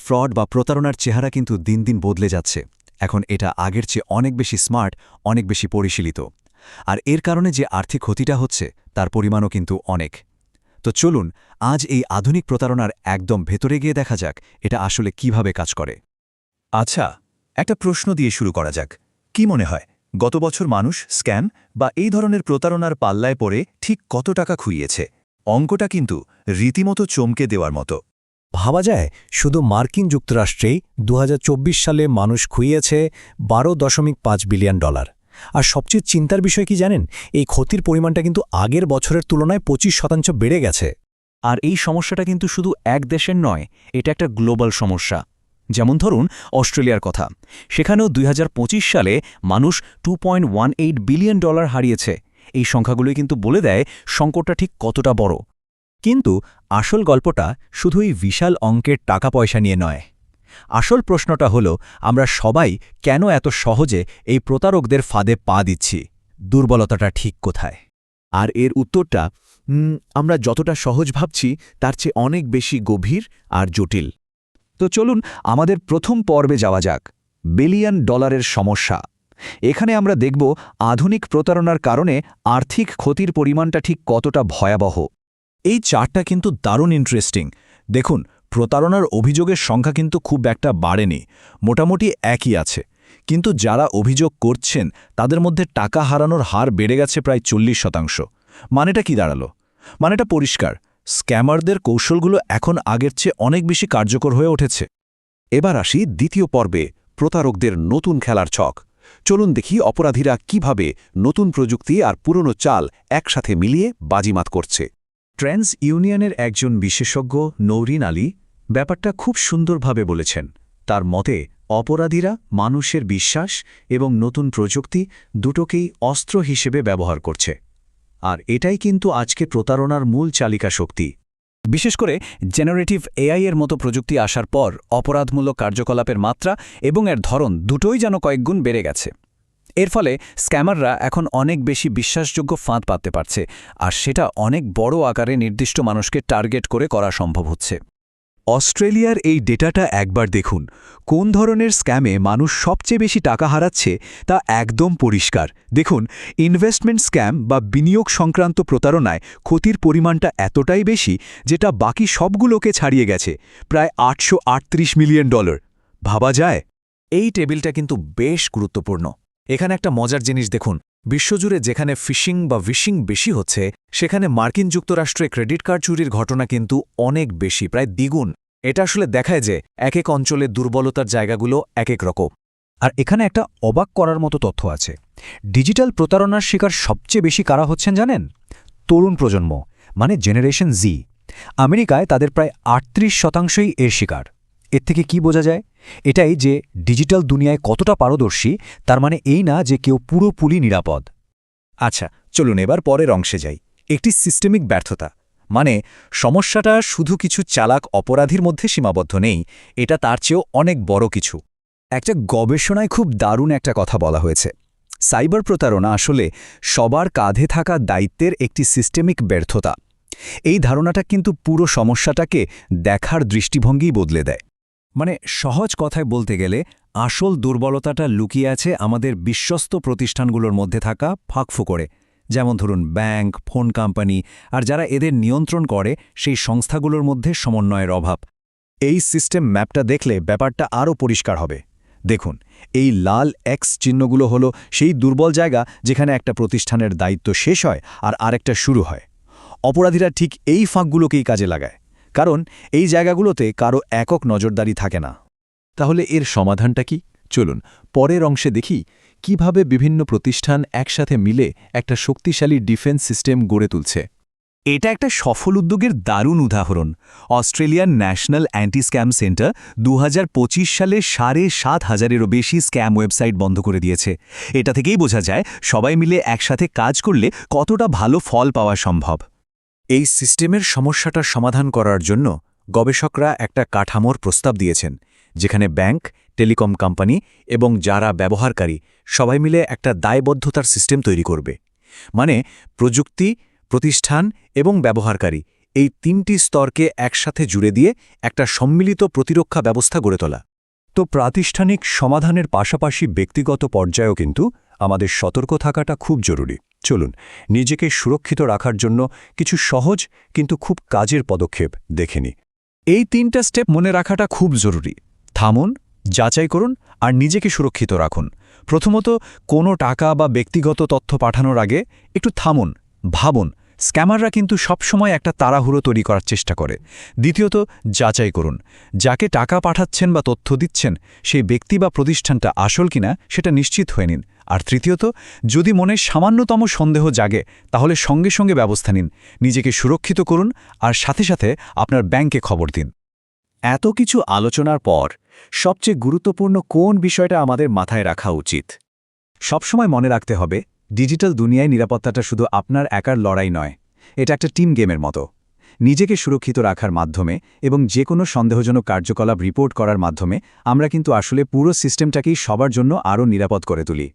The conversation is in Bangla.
ফ্রড বা প্রতারণার চেহারা কিন্তু দিন দিন বদলে যাচ্ছে। এখন এটা আগের চেয়ে অনেক বেশি স্মার্ট, অনেক বেশি পরিশীলিত। আর এর কারণে যে আর্থিক ক্ষতিটা হচ্ছে তার পরিমাণও কিন্তু অনেক। তো চলুন আজ এই আধুনিক প্রতারণার একদম ভেতরে গিয়ে দেখা যাক এটা আসলে কিভাবে কাজ করে। আচ্ছা, একটা প্রশ্ন দিয়ে শুরু করা যাক। কি মনে হয় গত বছর মানুষ স্ক্যাম বা এই ধরনের প্রতারণার পাল্লায় পড়ে ঠিক কত টাকা খুইয়েছে? অঙ্কটা কিন্তু রীতিমতো চমকে দেওয়ার মতো। ভাবা যায় শুধু মার্কিন যুক্তরাষ্ট্রেই ২০২৪ সালে মানুষ খুইয়েছে $12.5 বিলিয়ন। আর সবচেয়ে চিন্তার বিষয় কি জানেন, এই ক্ষতির পরিমাণটা কিন্তু আগের বছরের তুলনায় ২৫% বেড়ে গেছে। আর এই সমস্যাটা কিন্তু শুধু এক দেশের নয়, এটা একটা গ্লোবাল সমস্যা। যেমন ধরুন অস্ট্রেলিয়ার কথা, সেখানেও ২০২৫ সালে মানুষ $2.18 বিলিয়ন হারিয়েছে। এই সংখ্যাগুলোই কিন্তু বলে দেয় সংকটটা ঠিক কতটা বড়। কিন্তু আসল গল্পটা শুধু এই বিশাল অঙ্কের টাকা পয়সা নিয়ে নয়। আসল প্রশ্নটা হলো, আমরা সবাই কেন এত সহজে এই প্রতারকদের ফাঁদে পা দিচ্ছি? দুর্বলতাটা ঠিক কোথায়? আর এর উত্তরটা আমরা যতটা সহজ ভাবছি তার চেয়ে অনেক বেশি গভীর আর জটিল। তো চলুন আমাদের প্রথম পর্বে যাওয়া যাক, বিলিয়ন ডলারের সমস্যা। এখানে আমরা দেখব আধুনিক প্রতারণার কারণে আর্থিক ক্ষতির পরিমাণটা ঠিক কতটা ভয়াবহ। এই চার্টটা কিন্তু দারুণ ইন্টারেস্টিং। দেখুন, প্রতারণার অভিযোগের সংখ্যা কিন্তু খুব একটা বাড়েনি, মোটামুটি একই আছে। কিন্তু যারা অভিযোগ করছেন তাদের মধ্যে টাকা হারানোর হার বেড়ে গেছে প্রায় 40%। মানেটা কি দাঁড়ালো? মানেটা পরিষ্কার, স্ক্যামারদের কৌশলগুলো এখন আগের চেয়ে অনেক বেশি কার্যকর হয়ে উঠেছে। এবার আসি দ্বিতীয় পর্বে, প্রতারকদের নতুন খেলার ছক। চলুন দেখি অপরাধীরা কিভাবে নতুন প্রযুক্তি আর পুরনো চাল একসাথে মিলিয়ে বাজিমাত করছে। ট্রান্স ইউনিয়নের একজন বিশেষজ্ঞ নৌরিন আলী ব্যাপারটা খুব সুন্দরভাবে বলেছেন। তার মতে অপরাধীরা মানুষের বিশ্বাস এবং নতুন প্রযুক্তি দুটোকেই অস্ত্র হিসেবে ব্যবহার করছে। আর এটাই কিন্তু আজকে প্রতারণার মূল চালিকা শক্তি। বিশেষ করে জেনারেটিভ এআই এর মতো প্রযুক্তি আসার পর অপরাধমূলক কার্যকলাপের মাত্রা এবং এর ধরন দুটোই যেন কয়েকগুণ বেড়ে গেছে। এর ফলে স্ক্যামাররা এখন অনেক বেশি বিশ্বাসযোগ্য ফাঁদ পাততে পারছে, আর সেটা অনেক বড় আকারে নির্দিষ্ট মানুষকে টার্গেট করে করা সম্ভব হচ্ছে। অস্ট্রেলিয়ার এই ডেটাটা একবার দেখুন। কোন ধরনের স্ক্যামে মানুষ সবচেয়ে বেশি টাকা হারাচ্ছে তা একদম পরিষ্কার। দেখুন, ইনভেস্টমেন্ট স্ক্যাম বা বিনিয়োগ সংক্রান্ত প্রতারণায় ক্ষতির পরিমাণটা এতটাই বেশি যেটা বাকি সবগুলোকে ছাড়িয়ে গেছে, প্রায় $838 মিলিয়ন। ভাবা যায়? এই টেবিলটা কিন্তু বেশ গুরুত্বপূর্ণ। এখানে একটা মজার জিনিস দেখুন, বিশ্বজুড়ে যেখানে ফিশিং বা উইশিং বেশি হচ্ছে, সেখানে মার্কিন যুক্তরাষ্ট্রে ক্রেডিট কার্ড চুরির ঘটনা কিন্তু অনেক বেশি, প্রায় দ্বিগুণ। এটা আসলে দেখায় যে এক এক অঞ্চলের দুর্বলতার জায়গাগুলো এক এক রকম। আর এখানে একটা অবাক করার মতো তথ্য আছে। ডিজিটাল প্রতারণার শিকার সবচেয়ে বেশি কারা হচ্ছেন জানেন? তরুণ প্রজন্ম, মানে জেনারেশন জি। আমেরিকায় তাদের প্রায় 38%ই এর শিকার। এর থেকে কি বোঝা যায়? এটাই যে ডিজিটাল দুনিয়ায় কতটা পারদর্শী, তার মানে এই না যে কেউ পুরোপুরি নিরাপদ। আচ্ছা, চলুন এবার পরের অংশে যাই। একটি সিস্টেমিক ব্যর্থতা, মানে সমস্যাটা শুধু কিছু চালাক অপরাধীর মধ্যে সীমাবদ্ধ নেই, এটা তার চেয়েও অনেক বড় কিছু। একটা গবেষণায় খুব দারুণ একটা কথা বলা হয়েছে। সাইবার প্রতারণা আসলে সবার কাঁধে থাকা দায়িত্বের একটি সিস্টেমিক ব্যর্থতা। এই ধারণাটা কিন্তু পুরো সমস্যাটাকে দেখার দৃষ্টিভঙ্গি বদলে দেয়। মানে সহজ কথায় বলতে গেলে আসল দুর্বলতাটা লুকিয়ে আছে আমাদের বিশ্বস্ত প্রতিষ্ঠানগুলোর মধ্যে থাকা ফাঁকফোকরে, যেমন ধরুন ব্যাংক, ফোন কোম্পানি আর যারা এদের নিয়ন্ত্রণ করে সেই সংস্থাগুলোর মধ্যে সমন্বয়ের অভাব। এই সিস্টেম ম্যাপটা দেখলে ব্যাপারটা আরও পরিষ্কার হবে। দেখুন, এই লাল এক্স চিহ্নগুলো হলো সেই দুর্বল জায়গা যেখানে একটা প্রতিষ্ঠানের দায়িত্ব শেষ হয় আর আরেকটা শুরু হয়। অপরাধীরা ঠিক এই ফাঁকগুলোকেই কাজে লাগায়, কারণ এই জায়গাগুলোতে কারো একক নজরদারি থাকে না। তাহলে এর সমাধানটা কি? চলুন পরের অংশে দেখি কিভাবে বিভিন্ন প্রতিষ্ঠান একসাথে মিলে একটা শক্তিশালী ডিফেন্স সিস্টেম গড়ে তুলছে। এটা একটা সফল উদ্যোগের দারুণ উদাহরণ। Australian national anti scam centre 2025 সালে 7,500-এরও বেশি স্ক্যাম ওয়েবসাইট বন্ধ করে দিয়েছে। এটা থেকেই বোঝা যায় সবাই মিলে একসাথে কাজ করলে কতটা ভালো ফল পাওয়া সম্ভব। এই সিস্টেমের সমস্যাটা সমাধান করার জন্য গবেষকরা একটা কাঠামোর প্রস্তাব দিয়েছেন, যেখানে ব্যাংক, টেলিকম কোম্পানি এবং যারা ব্যবহারকারী সবাই মিলে একটা দায়বদ্ধতার সিস্টেম তৈরি করবে। মানে প্রযুক্তি, প্রতিষ্ঠান এবং ব্যবহারকারী এই 3টি স্তরকে একসাথে জুড়ে দিয়ে একটা সম্মিলিত প্রতিরক্ষা ব্যবস্থা গড়ে তোলা। তো প্রাতিষ্ঠানিক সমাধানের পাশাপাশি ব্যক্তিগত পর্যায়েও কিন্তু আমাদের সতর্ক থাকাটা খুব জরুরি। চলুন নিজেকে সুরক্ষিত রাখার জন্য কিছু সহজ কিন্তু খুব কাজের পদক্ষেপ দেখে নিই। এই 3টা স্টেপ মনে রাখাটা খুব জরুরি। থামুন, যাচাই করুন আর নিজেকে সুরক্ষিত রাখুন। প্রথমত, কোনো টাকা বা ব্যক্তিগত তথ্য পাঠানোর আগে একটু থামুন, ভাবুন। স্ক্যামাররা কিন্তু সবসময় একটা তাড়াহুড়ো তৈরি করার চেষ্টা করে। দ্বিতীয়ত, যাচাই করুন যাকে টাকা পাঠাচ্ছেন বা তথ্য দিচ্ছেন সেই ব্যক্তি বা প্রতিষ্ঠানটা আসল কিনা সেটা নিশ্চিত হয়ে নিন। আর তৃতীয়ত, যদি মনে সামান্যতম সন্দেহ জাগে তাহলে সঙ্গে সঙ্গে ব্যবস্থা নিন, নিজেকে সুরক্ষিত করুন আর সাথে সাথে আপনার ব্যাংকে খবর দিন। এত কিছু আলোচনার পর সবচেয়ে গুরুত্বপূর্ণ কোন বিষয়টা আমাদের মাথায় রাখা উচিত? সবসময় মনে রাখতে হবে, ডিজিটাল দুনিয়ায় নিরাপত্তাটা শুধু আপনার একার লড়াই নয়, এটা একটা টিম গেমের মতো। নিজেকে সুরক্ষিত রাখার মাধ্যমে এবং যে কোনো সন্দেহজনক কার্যকলাপ রিপোর্ট করার মাধ্যমে আমরা কিন্তু আসলে পুরো সিস্টেমটাকেই সবার জন্য আরও নিরাপদ করে তুলি।